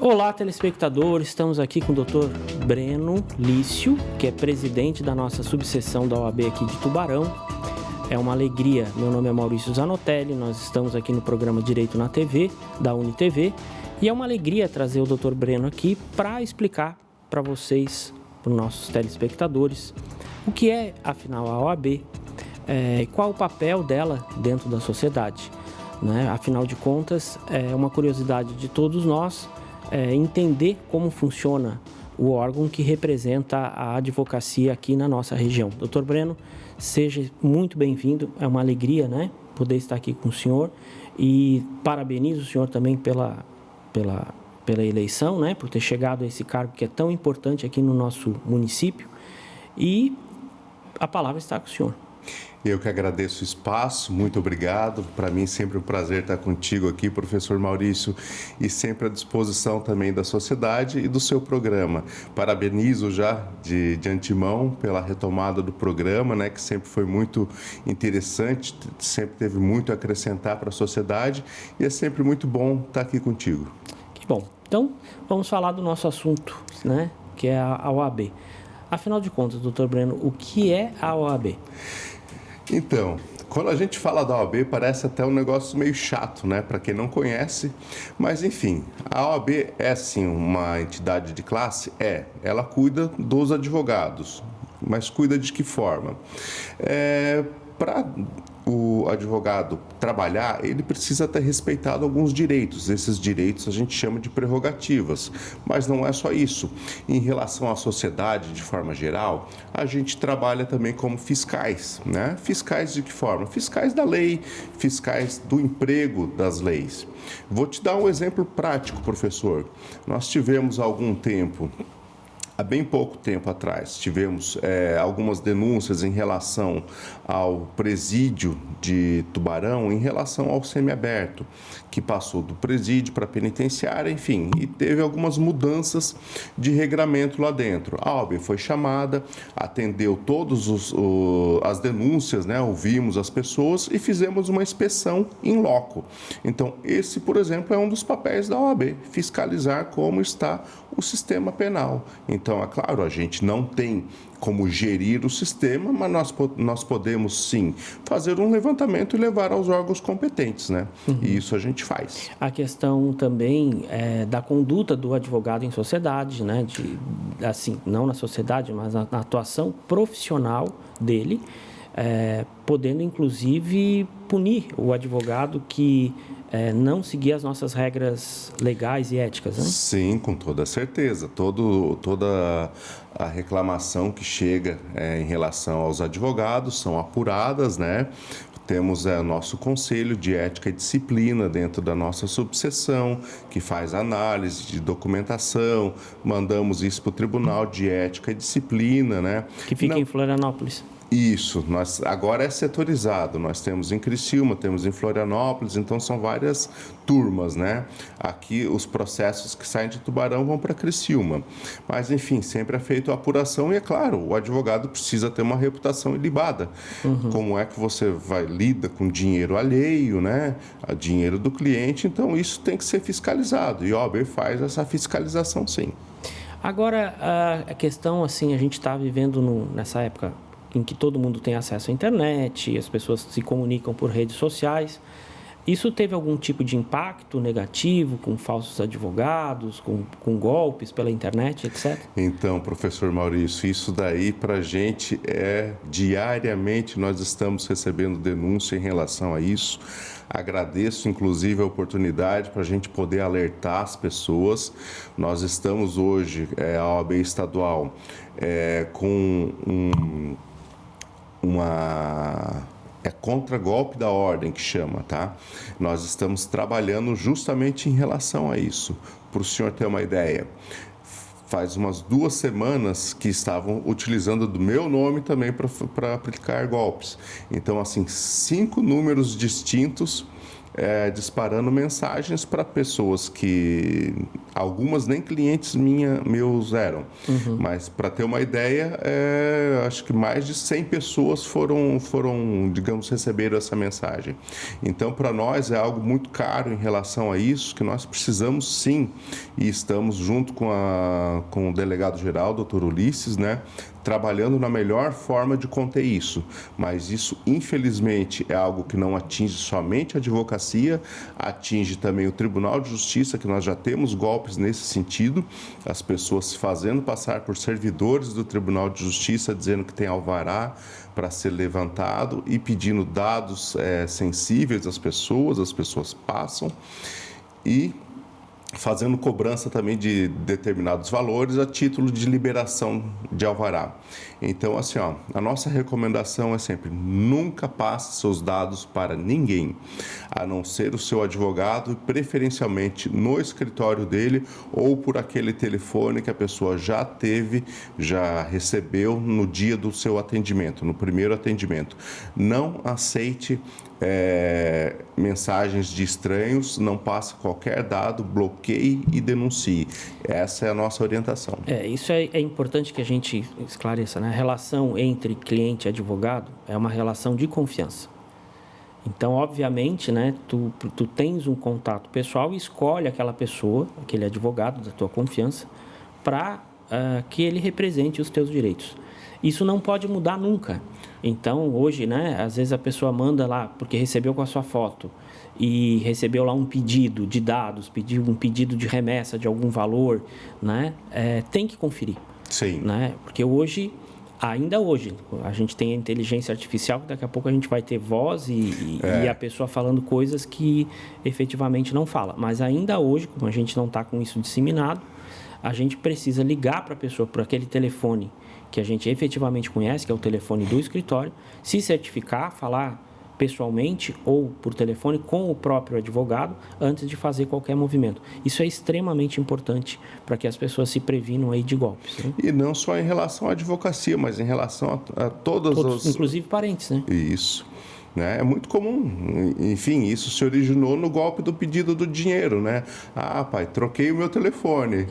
Olá, telespectadores, estamos aqui com o Dr. Breno Lício, que é presidente da nossa subseção da OAB aqui de Tubarão. É uma alegria, meu nome é Maurício Zanotelli, nós estamos aqui no programa Direito na TV, da UniTV, e é uma alegria trazer o Dr. Breno aqui para explicar para vocês, para os nossos telespectadores, o que é, afinal, a OAB, qual o papel dela dentro da sociedade, né? Afinal de contas, é uma curiosidade de todos nós entender como funciona o órgão que representa a advocacia aqui na nossa região. Dr. Breno, seja muito bem-vindo, é uma alegria, né, poder estar aqui com o senhor e parabenizo o senhor também pela eleição, né, por ter chegado a esse cargo que é tão importante aqui no nosso município, e a palavra está com o senhor. Eu que agradeço o espaço, muito obrigado. Para mim sempre um prazer estar contigo aqui, professor Maurício, e sempre à disposição também da sociedade e do seu programa. Parabenizo já de antemão pela retomada do programa, né, que sempre foi muito interessante, sempre teve muito a acrescentar para a sociedade e é sempre muito bom estar aqui contigo. Que bom. Então, vamos falar do nosso assunto, né, que é a OAB. Afinal de contas, doutor Breno, o que é a OAB? Então, quando a gente fala da OAB, parece até um negócio meio chato, né? Para quem não conhece, mas enfim, a OAB é sim uma entidade de classe? Ela cuida dos advogados, mas cuida de que forma? Para o advogado trabalhar, ele precisa ter respeitado alguns direitos. Esses direitos a gente chama de prerrogativas, mas não é só isso. Em relação à sociedade, de forma geral, a gente trabalha também como fiscais, né? Fiscais de que forma? Fiscais da lei, fiscais do emprego das leis. Vou te dar um exemplo prático, professor. Nós tivemos há algum tempo, há bem pouco tempo atrás, tivemos algumas denúncias em relação ao presídio de Tubarão, em relação ao semiaberto, que passou do presídio para a penitenciária, enfim, e teve algumas mudanças de regramento lá dentro. A OAB foi chamada, atendeu todas as denúncias, né? Ouvimos as pessoas e fizemos uma inspeção in loco. Então, esse, por exemplo, é um dos papéis da OAB, fiscalizar como está o sistema penal. Então, é claro, a gente não tem como gerir o sistema, mas nós podemos, sim, fazer um levantamento e levar aos órgãos competentes, né? Uhum. E isso a gente faz. A questão também da conduta do advogado em sociedade, né? Assim, não na sociedade, mas na atuação profissional dele, podendo, inclusive, punir o advogado que não seguir as nossas regras legais e éticas, né? Sim, com toda certeza. Toda a reclamação que chega em relação aos advogados são apuradas, né? Temos o nosso Conselho de Ética e Disciplina dentro da nossa subseção, que faz análise de documentação, mandamos isso para o Tribunal de Ética e Disciplina, né? Que fica em Florianópolis. Isso, agora é setorizado, nós temos em Criciúma, temos em Florianópolis, então são várias turmas, né? Aqui os processos que saem de Tubarão vão para Criciúma, mas enfim, sempre é feita a apuração e é claro, o advogado precisa ter uma reputação ilibada. Uhum. Como é que você lida com dinheiro alheio, né? Dinheiro do cliente, então isso tem que ser fiscalizado e a OAB faz essa fiscalização, sim. Agora, a questão, assim, a gente está vivendo nessa época em que todo mundo tem acesso à internet, as pessoas se comunicam por redes sociais. Isso teve algum tipo de impacto negativo com falsos advogados, com golpes pela internet, etc? Então, professor Maurício, isso daí para a gente diariamente nós estamos recebendo denúncia em relação a isso. Agradeço, inclusive, a oportunidade para a gente poder alertar as pessoas. Nós estamos hoje, a OAB estadual, com contra-golpe da ordem que chama, tá? Nós estamos trabalhando justamente em relação a isso. Para o senhor ter uma ideia, faz umas 2 semanas que estavam utilizando do meu nome também para aplicar golpes. Então, assim, 5 números distintos disparando mensagens para pessoas que algumas nem clientes meus eram. Mas para ter uma ideia, acho que mais de 100 pessoas foram, digamos, receberam essa mensagem. Então, para nós é algo muito caro em relação a isso, que nós precisamos sim, e estamos junto com o delegado-geral, doutor Ulisses, né, trabalhando na melhor forma de conter isso. Mas isso, infelizmente, é algo que não atinge somente a advocacia, atinge também o Tribunal de Justiça, que nós já temos golpes nesse sentido, as pessoas se fazendo passar por servidores do Tribunal de Justiça, dizendo que tem alvará para ser levantado e pedindo dados sensíveis às pessoas, as pessoas passam e fazendo cobrança também de determinados valores a título de liberação de alvará. Então, assim, a nossa recomendação é sempre: nunca passe seus dados para ninguém, a não ser o seu advogado, preferencialmente no escritório dele ou por aquele telefone que a pessoa já recebeu no dia do seu atendimento, no primeiro atendimento. Não aceite mensagens de estranhos, não passe qualquer dado, bloqueie e denuncie. Essa é a nossa orientação. Isso é importante que a gente esclareça, né? A relação entre cliente e advogado é uma relação de confiança. Então, obviamente, né, tu tens um contato pessoal e escolhe aquela pessoa, aquele advogado da tua confiança, para que ele represente os teus direitos. Isso não pode mudar nunca. Então, hoje, né, às vezes a pessoa manda lá, porque recebeu com a sua foto, e recebeu lá um pedido de dados, um pedido de remessa de algum valor, né, tem que conferir. Sim. Né? Porque ainda hoje, a gente tem a inteligência artificial, que daqui a pouco a gente vai ter voz e a pessoa falando coisas que efetivamente não fala. Mas ainda hoje, como a gente não está com isso disseminado, a gente precisa ligar para a pessoa, por aquele telefone que a gente efetivamente conhece, que é o telefone do escritório, se certificar, falar pessoalmente ou por telefone com o próprio advogado antes de fazer qualquer movimento. Isso é extremamente importante para que as pessoas se previnam aí de golpes. Né? E não só em relação à advocacia, mas em relação a todos, inclusive parentes, né? Isso. Né? É muito comum, enfim, isso se originou no golpe do pedido do dinheiro, né? Ah, pai, troquei o meu telefone,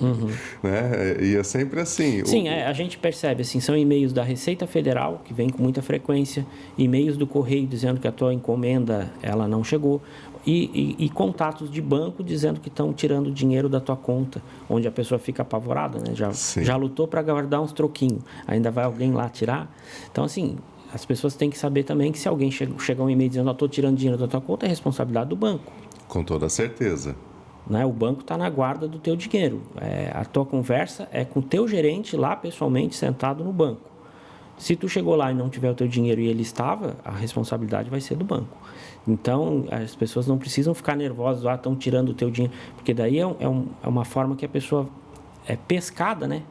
né? E é sempre assim. Sim, a gente percebe, assim, são e-mails da Receita Federal, que vem com muita frequência, e-mails do Correio dizendo que a tua encomenda, ela não chegou, e contatos de banco dizendo que estão tirando dinheiro da tua conta, onde a pessoa fica apavorada, né? Já lutou para guardar uns troquinhos, ainda vai alguém lá tirar. Então, assim, as pessoas têm que saber também que se alguém chegar um e-mail dizendo: estou tirando dinheiro da tua conta, é responsabilidade do banco. Com toda certeza. Né? O banco está na guarda do teu dinheiro. A tua conversa é com o teu gerente lá pessoalmente sentado no banco. Se tu chegou lá e não tiver o teu dinheiro e ele estava, a responsabilidade vai ser do banco. Então, as pessoas não precisam ficar nervosas: estão tirando o teu dinheiro. Porque daí é uma forma que a pessoa é pescada, né?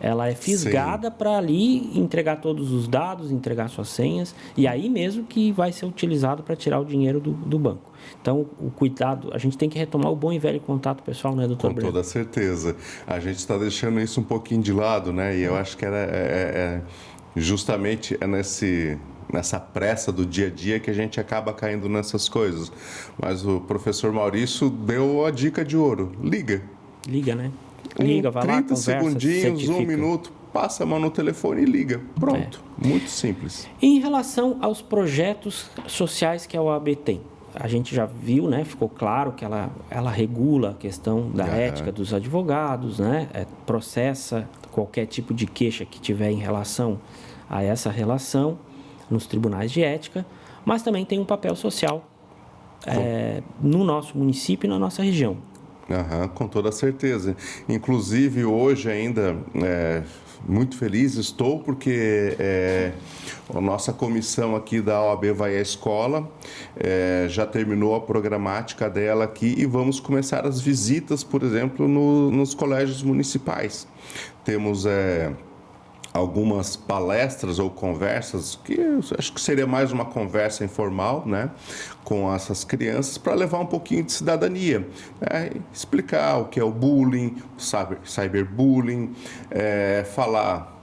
Ela é fisgada para ali entregar todos os dados, entregar suas senhas, e aí mesmo que vai ser utilizado para tirar o dinheiro do banco. Então, o cuidado, a gente tem que retomar o bom e velho contato pessoal, né, doutor Breno? Com toda certeza. A gente está deixando isso um pouquinho de lado, né? E eu acho que justamente nessa pressa do dia a dia que a gente acaba caindo nessas coisas. Mas o professor Maurício deu a dica de ouro: liga. Liga, né? Liga, vai lá, 30 conversa, segundinhos, certifica. 1 minuto, passa a mão no telefone e liga. Pronto. Muito simples. Em relação aos projetos sociais que a OAB tem, a gente já viu, né? Ficou claro que ela regula a questão da ética dos advogados, né? Processa qualquer tipo de queixa que tiver em relação a essa relação nos tribunais de ética, mas também tem um papel social no nosso município e na nossa região. Com toda certeza. Inclusive, hoje ainda, muito feliz estou, porque a nossa comissão aqui da OAB vai à escola, já terminou a programática dela aqui e vamos começar as visitas, por exemplo, nos colégios municipais. Temos algumas palestras ou conversas, que eu acho que seria mais uma conversa informal, né, com essas crianças, para levar um pouquinho de cidadania, explicar o que é o bullying, o cyberbullying, falar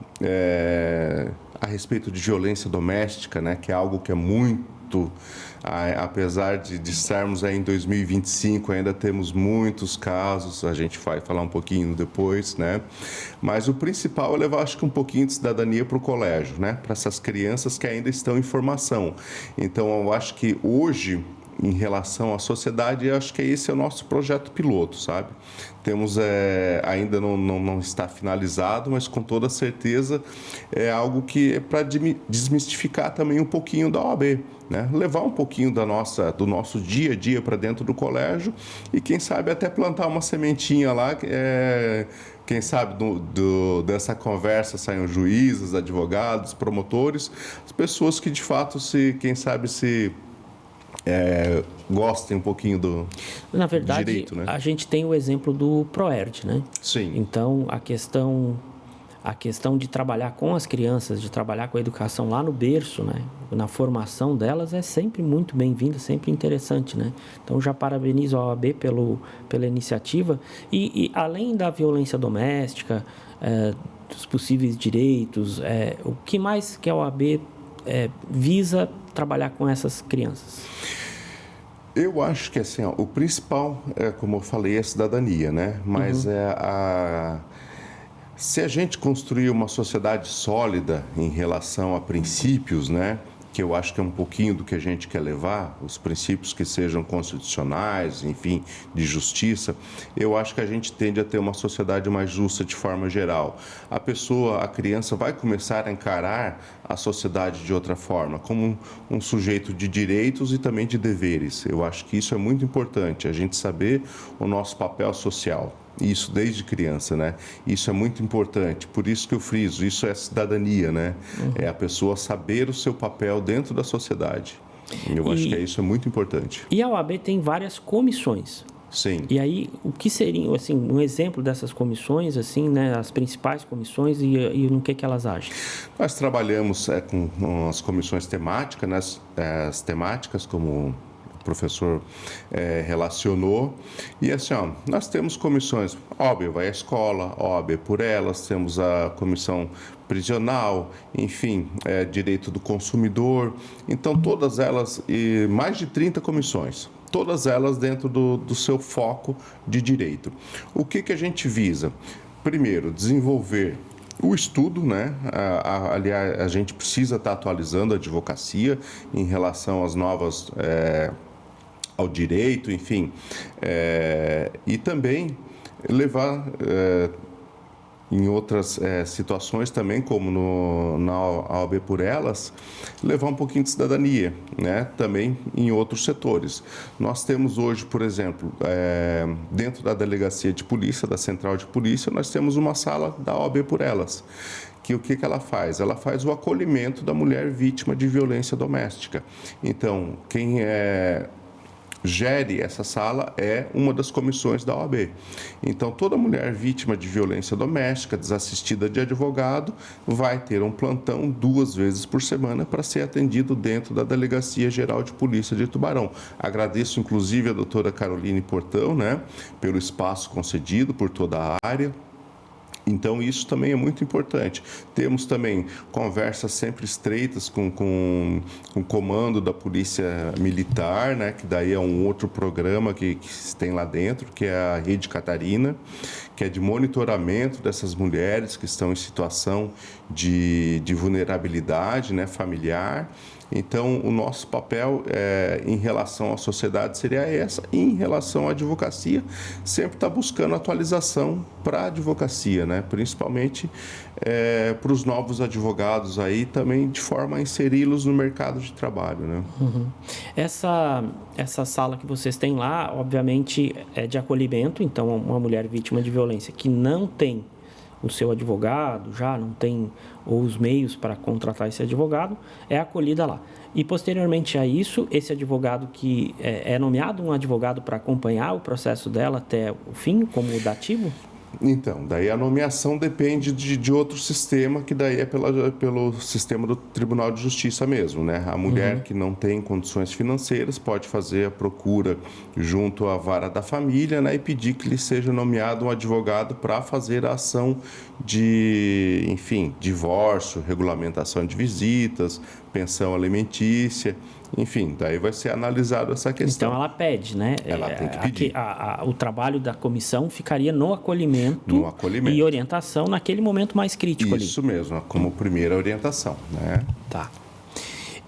a respeito de violência doméstica, né, que é algo que é muito muito, apesar de estarmos aí em 2025, ainda temos muitos casos, a gente vai falar um pouquinho depois, né? Mas o principal é levar, acho que, um pouquinho de cidadania para o colégio, né? Para essas crianças que ainda estão em formação. Então, eu acho que hoje, em relação à sociedade, eu acho que esse é o nosso projeto piloto, sabe? Temos, ainda não está finalizado, mas com toda certeza é algo que é para desmistificar também um pouquinho da OAB, né? Levar um pouquinho do nosso dia a dia para dentro do colégio e, quem sabe, até plantar uma sementinha lá, quem sabe dessa conversa saiam juízes, advogados, promotores, as pessoas que de fato gostem um pouquinho do Na verdade, direito, né? A gente tem o exemplo do Proerd, né? Sim. Então, a questão de trabalhar com as crianças, de trabalhar com a educação lá no berço, né? Na formação delas, é sempre muito bem-vinda, sempre interessante, né? Então, já parabenizo a OAB pela iniciativa. E além da violência doméstica, dos possíveis direitos, o que mais que a OAB visa trabalhar com essas crianças? Eu acho que assim, o principal, como eu falei, é a cidadania, né? Mas se a gente construir uma sociedade sólida em relação a princípios, né? Que eu acho que é um pouquinho do que a gente quer levar, os princípios que sejam constitucionais, enfim, de justiça, eu acho que a gente tende a ter uma sociedade mais justa de forma geral. A criança vai começar a encarar a sociedade de outra forma, como um sujeito de direitos e também de deveres. Eu acho que isso é muito importante, a gente saber o nosso papel social. Isso desde criança, né? Isso é muito importante. Por isso que eu friso, isso é cidadania, né? É a pessoa saber o seu papel dentro da sociedade. Eu acho que isso é muito importante. E a OAB tem várias comissões. Sim. E aí, o que seria, assim, um exemplo dessas comissões, assim, né? As principais comissões e no que elas agem? Nós trabalhamos com as comissões temáticas, né? As temáticas, como professor relacionou. E assim, nós temos comissões, OAB vai à escola, OAB por elas, temos a comissão prisional, enfim, direito do consumidor. Então, todas elas, e mais de 30 comissões, todas elas dentro do seu foco de direito. O que a gente visa? Primeiro, desenvolver o estudo, né? Aliás, a gente precisa estar atualizando a advocacia em relação às novas ao direito, enfim, e também levar em outras situações também, como na OAB por elas, levar um pouquinho de cidadania, né? Também em outros setores. Nós temos hoje, por exemplo, dentro da delegacia de polícia, da central de polícia, nós temos uma sala da OAB por elas. Que o que ela faz? Ela faz o acolhimento da mulher vítima de violência doméstica. Então, quem gere essa sala é uma das comissões da OAB. Então, toda mulher vítima de violência doméstica, desassistida de advogado, vai ter um plantão 2 vezes por semana para ser atendido dentro da Delegacia Geral de Polícia de Tubarão. Agradeço, inclusive, a doutora Caroline Portão, né, pelo espaço concedido por toda a área. Então, isso também é muito importante. Temos também conversas sempre estreitas com o comando da Polícia Militar, né? Que daí é um outro programa que tem lá dentro, que é a Rede Catarina, que é de monitoramento dessas mulheres que estão em situação de vulnerabilidade, né, familiar. Então, o nosso papel em relação à sociedade seria essa, e em relação à advocacia, sempre está buscando atualização para a advocacia, né? Principalmente para os novos advogados aí, também de forma a inseri-los no mercado de trabalho, né? Uhum. Essa sala que vocês têm lá, obviamente, é de acolhimento, então uma mulher vítima de violência que não tem o seu advogado, já não tem ou os meios para contratar esse advogado, é acolhida lá. E, posteriormente a isso, esse advogado que é nomeado um advogado para acompanhar o processo dela até o fim, como dativo? Então, daí a nomeação depende de outro sistema, que daí é pelo sistema do Tribunal de Justiça mesmo, né? A mulher que não tem condições financeiras pode fazer a procura junto à vara da família, né? E pedir que lhe seja nomeado um advogado para fazer a ação de, enfim, divórcio, regulamentação de visitas, pensão alimentícia, enfim, daí vai ser analisado essa questão. Então ela pede, né? Ela tem que pedir. O trabalho da comissão ficaria no acolhimento e orientação naquele momento mais crítico ali. Isso mesmo, como primeira orientação, né? Tá.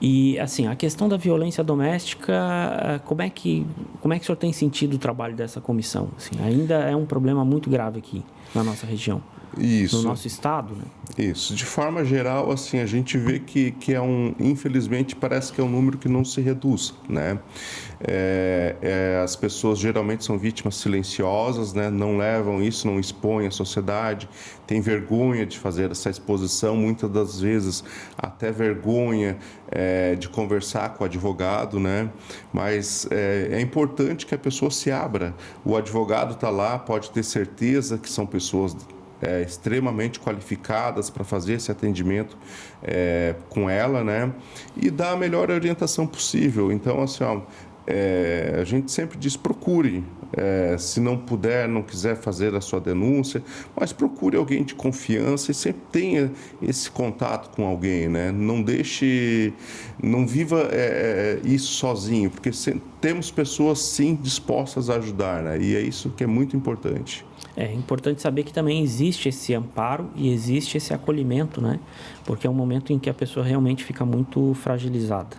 E, assim, a questão da violência doméstica, como é que o senhor tem sentido o trabalho dessa comissão? Assim, ainda é um problema muito grave aqui na nossa região. Isso. No nosso estado, né? Isso. De forma geral, assim, a gente vê que infelizmente, parece que é um número que não se reduz, né? As pessoas geralmente são vítimas silenciosas, né? Não levam isso, não expõem a sociedade, têm vergonha de fazer essa exposição, muitas das vezes até vergonha de conversar com o advogado, né? Mas é importante que a pessoa se abra. O advogado está lá, pode ter certeza que são pessoas extremamente qualificadas para fazer esse atendimento com ela, né? E dar a melhor orientação possível. Então, assim, a gente sempre diz, procure, se não puder, não quiser fazer a sua denúncia, mas procure alguém de confiança e sempre tenha esse contato com alguém, né? Não deixe, não viva isso sozinho, porque temos pessoas, sim, dispostas a ajudar, né? E é isso que é muito importante. É importante saber que também existe esse amparo e existe esse acolhimento, né? Porque é um momento em que a pessoa realmente fica muito fragilizada.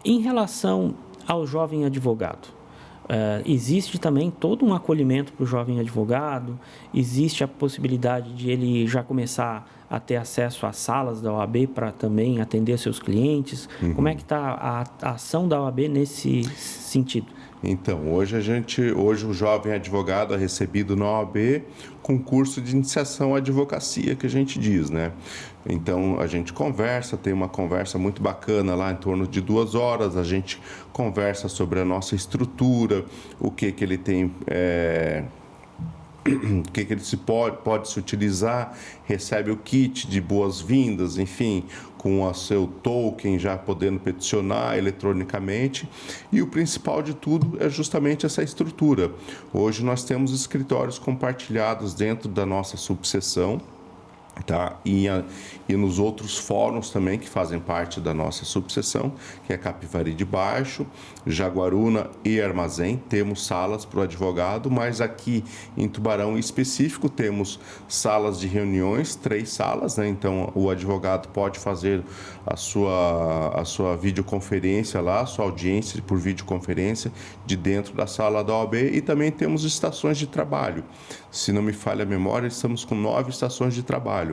Em relação ao jovem advogado, existe também todo um acolhimento para o jovem advogado? Existe a possibilidade de ele já começar a ter acesso às salas da OAB para também atender seus clientes? Uhum. Como é que está a ação da OAB nesse sentido? Então, hoje o jovem advogado é recebido na OAB com curso de iniciação à advocacia, que a gente diz, né? Então, a gente conversa, tem uma conversa muito bacana lá, em torno de 2 horas, a gente conversa sobre a nossa estrutura, o que ele tem... o que ele pode se utilizar, recebe o kit de boas-vindas, enfim, com o seu token já podendo peticionar eletronicamente. E o principal de tudo é justamente essa estrutura. Hoje nós temos escritórios compartilhados dentro da nossa subseção, tá? E nos outros fóruns também que fazem parte da nossa subseção, que é Capivari de Baixo, Jaguaruna e Armazém. Temos salas para o advogado, mas aqui em Tubarão em específico temos salas de reuniões, 3 salas, né? Então o advogado pode fazer a sua videoconferência lá, a sua audiência por videoconferência de dentro da sala da OAB, e também temos estações de trabalho. Se não me falha a memória, estamos com 9 estações de trabalho.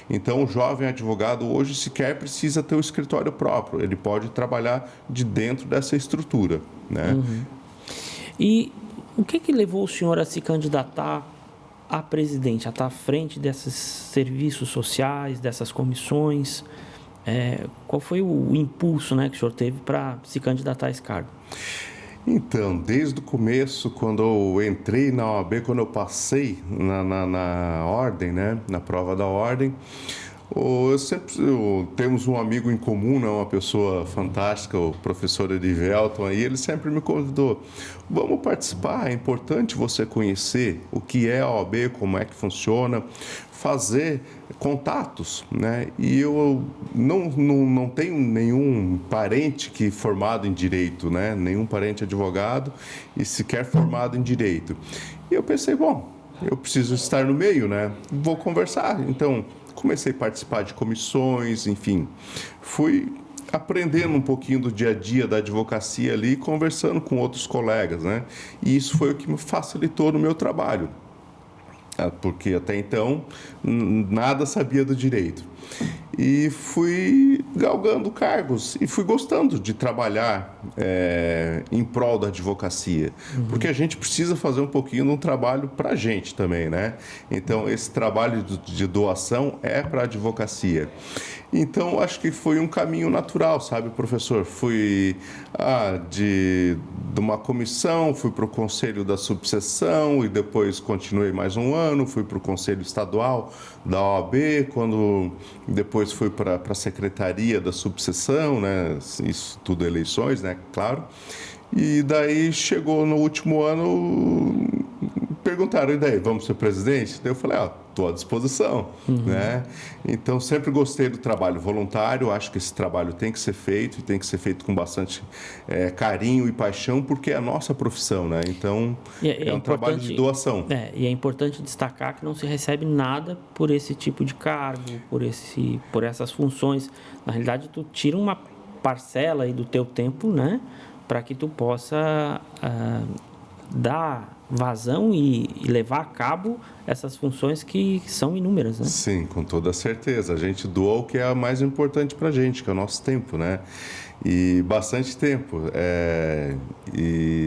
Então, o jovem advogado hoje sequer precisa ter o escritório próprio. Ele pode trabalhar de dentro dessa estrutura, né? Uhum. E o que levou o senhor a se candidatar a presidente, a estar à frente desses serviços sociais, dessas comissões? Qual foi o impulso, né, que o senhor teve para se candidatar a esse cargo? Então, desde o começo, quando eu entrei na OAB, quando eu passei na ordem, né, na prova da ordem, temos um amigo em comum, né, uma pessoa fantástica, o professor Edivelton, aí ele sempre me convidou, vamos participar, é importante você conhecer o que é a OAB, como é que funciona, fazer contatos, né? E eu não tenho nenhum parente que formado em direito, né? Nenhum parente advogado e sequer formado em direito. E eu pensei, bom, eu preciso estar no meio, né? Vou conversar. Então, comecei a participar de comissões, enfim. Fui aprendendo um pouquinho do dia a dia da advocacia ali, conversando com outros colegas, né? E isso foi o que me facilitou no meu trabalho, porque até então nada sabia do direito. E fui galgando cargos e fui gostando de trabalhar em prol da advocacia, porque a gente precisa fazer um pouquinho de um trabalho para a gente também, né? Então, esse trabalho de doação é para a advocacia. Então, acho que foi um caminho natural, sabe, professor? Fui de uma comissão, fui para o conselho da subseção e depois continuei mais um ano, fui para o conselho estadual da OAB, quando depois fui para a secretaria da subseção, né? Isso tudo eleições, né? Claro. E daí chegou no último ano, perguntaram, e daí, vamos ser presidente? Daí eu falei, estou à disposição, né? Então, sempre gostei do trabalho voluntário, acho que esse trabalho tem que ser feito, e tem que ser feito com bastante carinho e paixão, porque é a nossa profissão, né? Então, é um trabalho de doação. E é importante destacar que não se recebe nada por esse tipo de cargo, por essas funções. Na realidade, tu tira uma parcela aí do teu tempo, né? Para que tu possa dar vazão e levar a cabo essas funções que são inúmeras, né? Sim, com toda certeza. A gente doa o que é mais importante para a gente, que é o nosso tempo, né? E bastante tempo.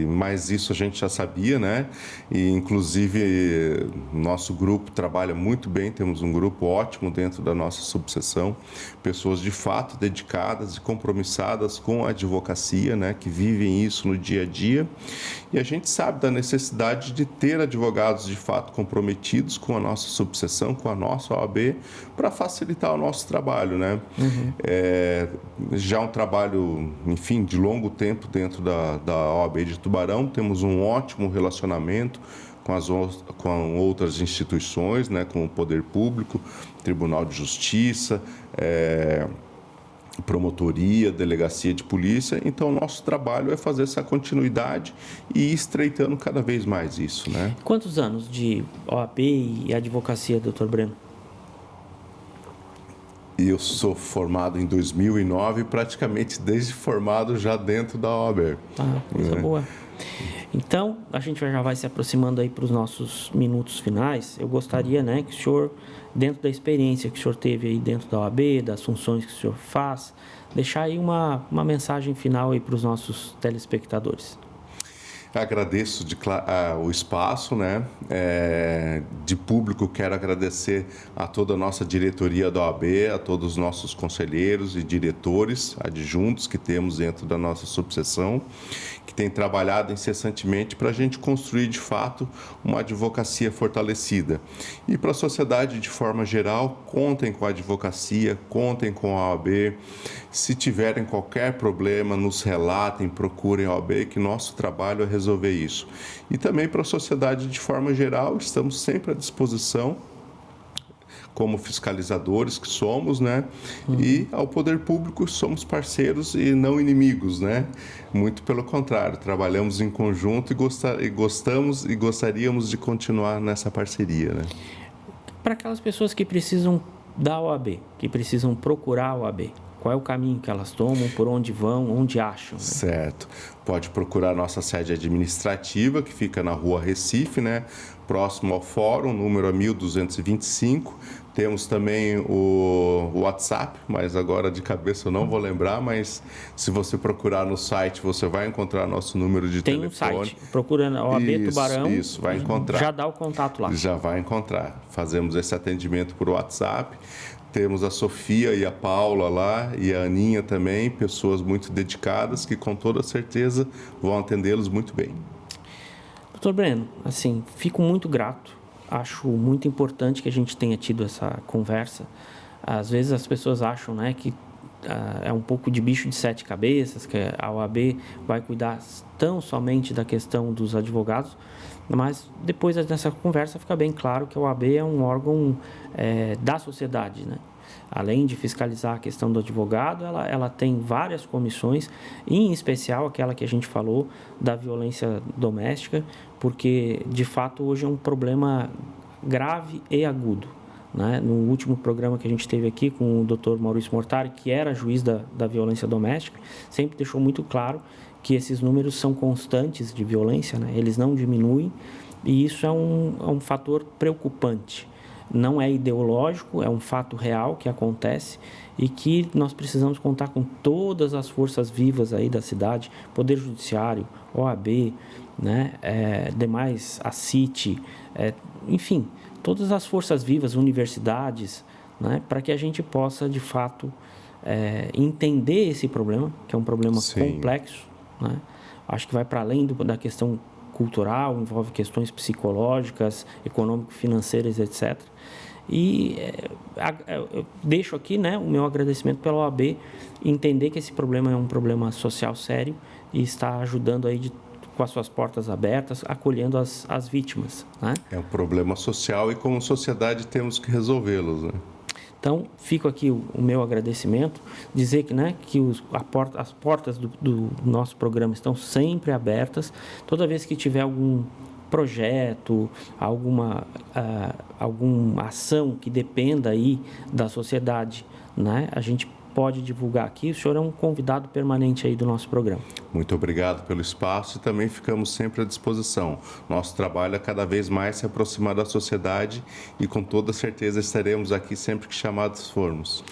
Mas isso a gente já sabia, né? E, inclusive, nosso grupo trabalha muito bem, temos um grupo ótimo dentro da nossa subseção, pessoas de fato dedicadas e compromissadas com a advocacia, né? Que vivem isso no dia a dia. E a gente sabe da necessidade de ter advogados de fato comprometidos com a nossa subseção, com a nossa OAB, para facilitar o nosso trabalho, né? Já um trabalho, enfim, de longo tempo dentro da OAB de Tubarão, temos um ótimo relacionamento com outras instituições, né? Com o Poder Público, Tribunal de Justiça, promotoria, delegacia de polícia. Então, o nosso trabalho é fazer essa continuidade e ir estreitando cada vez mais isso, né? Quantos anos de OAB e advocacia, doutor Breno? Eu sou formado em 2009, praticamente desde formado já dentro da OAB. Coisa boa. Então, a gente já vai se aproximando aí para os nossos minutos finais. Eu gostaria, né, que o senhor, dentro da experiência que o senhor teve aí dentro da OAB, das funções que o senhor faz, deixar aí uma mensagem final aí para os nossos telespectadores. Agradeço o espaço, né? De público, quero agradecer a toda a nossa diretoria da OAB, a todos os nossos conselheiros e diretores adjuntos que temos dentro da nossa subseção, que tem trabalhado incessantemente para a gente construir, de fato, uma advocacia fortalecida. E para a sociedade, de forma geral, contem com a advocacia, contem com a OAB. Se tiverem qualquer problema, nos relatem, procurem a OAB, que nosso trabalho é resolver isso. E também para a sociedade, de forma geral, estamos sempre à disposição, como fiscalizadores que somos, né? E ao poder público somos parceiros e não inimigos, né? Muito pelo contrário, trabalhamos em conjunto e gostamos e gostaríamos de continuar nessa parceria, né? Para aquelas pessoas que precisam da OAB, que precisam procurar a OAB, qual é o caminho que elas tomam, por onde vão, onde acham? Né? Certo. Pode procurar a nossa sede administrativa, que fica na Rua Recife, né? Próximo ao Fórum, número 1225. Temos também o WhatsApp, mas agora de cabeça eu não vou lembrar, mas se você procurar no site, você vai encontrar nosso número de telefone. Tem um site, procura na OAB Tubarão. Isso, vai encontrar. Já dá o contato lá. Já vai encontrar. Fazemos esse atendimento por WhatsApp. Temos a Sofia e a Paula lá, e a Aninha também, pessoas muito dedicadas que com toda certeza vão atendê-los muito bem. Doutor Breno, assim, fico muito grato. Acho muito importante que a gente tenha tido essa conversa. Às vezes as pessoas acham, né, que é um pouco de bicho de sete cabeças, que a OAB vai cuidar tão somente da questão dos advogados, mas depois dessa conversa fica bem claro que a OAB é um órgão da sociedade, né? Além de fiscalizar a questão do advogado, ela tem várias comissões, em especial aquela que a gente falou da violência doméstica, porque de fato hoje é um problema grave e agudo. Né? No último programa que a gente teve aqui com o Dr. Maurício Mortari, que era juiz da violência doméstica, sempre deixou muito claro que esses números são constantes de violência, né? Eles não diminuem, e isso é um fator preocupante. Não é ideológico, é um fato real que acontece e que nós precisamos contar com todas as forças vivas aí da cidade, Poder Judiciário, OAB, né? Demais, a CIT, enfim, todas as forças vivas, universidades, né? Para que a gente possa, de fato, entender esse problema, que é um problema complexo, né? Acho que vai para além da questão cultural, envolve questões psicológicas, econômico-financeiras, etc. E eu deixo aqui, né, o meu agradecimento pela OAB, entender que esse problema é um problema social sério e está ajudando aí com as suas portas abertas, acolhendo as vítimas, né? É um problema social e como sociedade temos que resolvê-los, né? Então, fico aqui o meu agradecimento, dizer que, né, que as portas do nosso programa estão sempre abertas. Toda vez que tiver algum projeto, alguma ação que dependa aí da sociedade, né, a gente pode divulgar aqui. O senhor é um convidado permanente aí do nosso programa. Muito obrigado pelo espaço e também ficamos sempre à disposição. Nosso trabalho é cada vez mais se aproximar da sociedade e com toda certeza estaremos aqui sempre que chamados formos.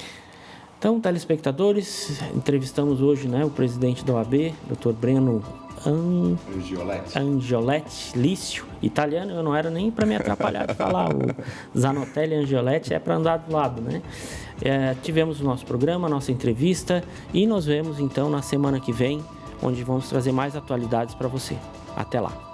Então, telespectadores, entrevistamos hoje, né, o presidente da OAB, Dr. Breno Angioletti Lício, italiano. Eu não era nem para me atrapalhar de falar. O Zanotelli Angioletti é para andar do lado, né? Tivemos o nosso programa, a nossa entrevista, e nos vemos então na semana que vem, onde vamos trazer mais atualidades para você. Até lá.